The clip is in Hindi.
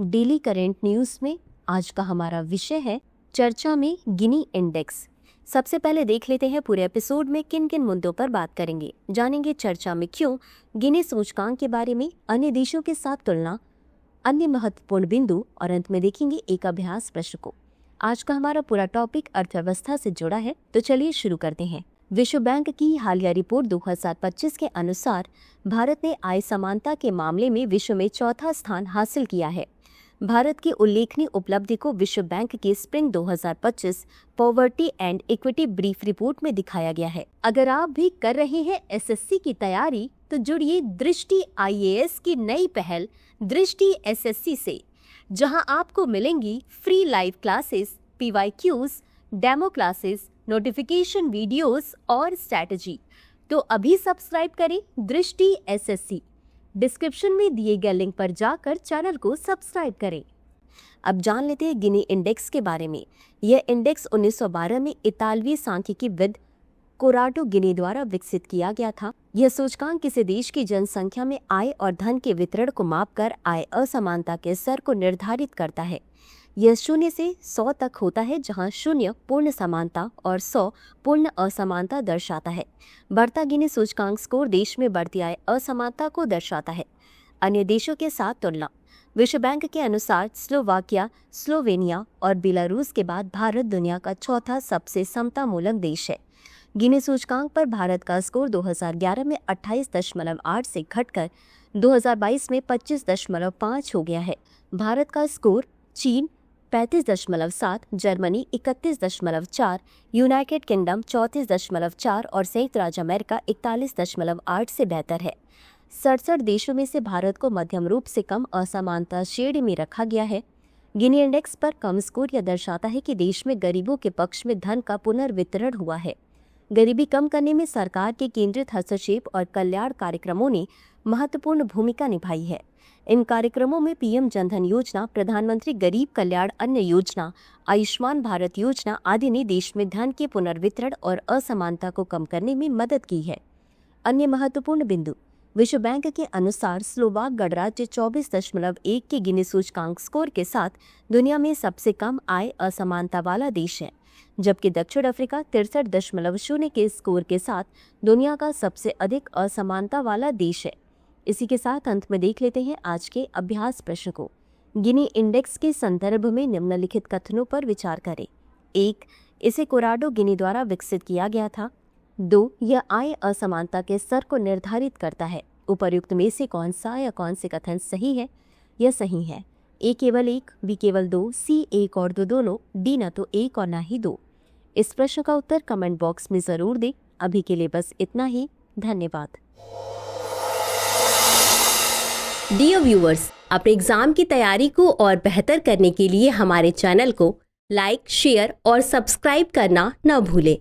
डेली करंट न्यूज में आज का हमारा विषय है चर्चा में गिनी इंडेक्स। सबसे पहले देख लेते हैं पूरे एपिसोड में किन किन मुद्दों पर बात करेंगे। जानेंगे चर्चा में क्यों, गिनी सूचकांक के बारे में, अन्य देशों के साथ तुलना, अन्य महत्वपूर्ण बिंदु और अंत में देखेंगे एक अभ्यास प्रश्न को। आज का हमारा पूरा टॉपिक अर्थव्यवस्था से जुड़ा है, तो चलिए शुरू करते हैं। विश्व बैंक की हालिया रिपोर्ट 2025 के अनुसार भारत ने आय समानता के मामले में विश्व में चौथा स्थान हासिल किया है। भारत की उल्लेखनीय उपलब्धि को विश्व बैंक की spring 2025 poverty and equity brief report में दिखाया गया है। अगर आप भी कर रहे हैं एसएससी की तैयारी, तो जुड़िए दृष्टि आईएएस की नई पहल दृष्टि एसएससी से, जहां आपको मिलेंगी free live classes, PYQs, demo classes, notification videos और स्ट्रैटेजी। तो अभी सब्सक्राइब करें दृष्टि एसएससी। डिस्क्रिप्शन में दिए गए लिंक पर जाकर चैनल को सब्सक्राइब करें। अब जान लेते हैं गिनी इंडेक्स के बारे में। यह इंडेक्स 1912 में इतालवी सांख्यिकीविद कोराडो गिनी द्वारा विकसित किया गया था। यह सूचकांक किसी देश की जनसंख्या में आय और धन के वितरण को मापकर आय असमानता के स्तर को निर्धारित करता है। यह 0 से 100 तक होता है, जहां 0 पूर्ण समानता और 100 पूर्ण असमानता दर्शाता है। बढ़ता गिनी सूचकांक स्कोर देश में बढ़ती आय असमानता को दर्शाता है। अन्य देशों के साथ तुलना। विश्व बैंक के अनुसार स्लोवाकिया, स्लोवेनिया और बेलारूस के बाद भारत दुनिया का चौथा सबसे समतामूलक देश है। गिनी सूचकांक पर भारत का स्कोर 2011 में 28.8 से घटकर 2022 में 25.5 हो गया है। भारत का स्कोर चीन 35.7, जर्मनी 31.4, यूनाइटेड किंगडम 34.4 और संयुक्त राज्य अमेरिका 41.8 से बेहतर है। 67 देशों में से भारत को मध्यम रूप से कम असमानता श्रेणी में रखा गया है। गिनी इंडेक्स पर कम स्कोर यह दर्शाता है कि देश में गरीबों के पक्ष में धन का पुनर्वितरण हुआ है। गरीबी कम करने में सरकार के केंद्रित हस्तक्षेप और कल्याण कार्यक्रमों ने महत्वपूर्ण भूमिका निभाई है। इन कार्यक्रमों में पीएम जनधन योजना, प्रधानमंत्री गरीब कल्याण अन्न योजना, आयुष्मान भारत योजना आदि ने देश में धन के पुनर्वितरण और असमानता को कम करने में मदद की है। अन्य महत्वपूर्ण बिंदु। विश्व बैंक के अनुसार स्लोवाक गणराज्य 24.1 के गिनी सूचकांक स्कोर के साथ दुनिया में सबसे कम आय असमानता वाला देश है, जबकि दक्षिण अफ्रीका 63.0 के स्कोर के साथ दुनिया का सबसे अधिक असमानता वाला देश है। इसी के साथ अंत में देख लेते हैं आज के अभ्यास प्रश्न को। गिनी इंडेक्स के संदर्भ में निम्नलिखित कथनों पर विचार करें। 1. इसे कोराडो गिनी द्वारा विकसित किया गया था। 2. यह आय असमानता के स्तर को निर्धारित करता है। उपर्युक्त में से कौन सा या कौन से कथन सही है? यह सही है। ए केवल 1, बी केवल 2, सी 1 और 2 दोनों, डी न तो 1 और न ही 2। इस प्रश्न का उत्तर कमेंट बॉक्स में जरूर दें। अभी के लिए बस इतना ही। धन्यवाद। डियर व्यूअर्स, अपने एग्जाम की तैयारी को और बेहतर करने के लिए हमारे चैनल को लाइक, शेयर और सब्सक्राइब करना न भूलें।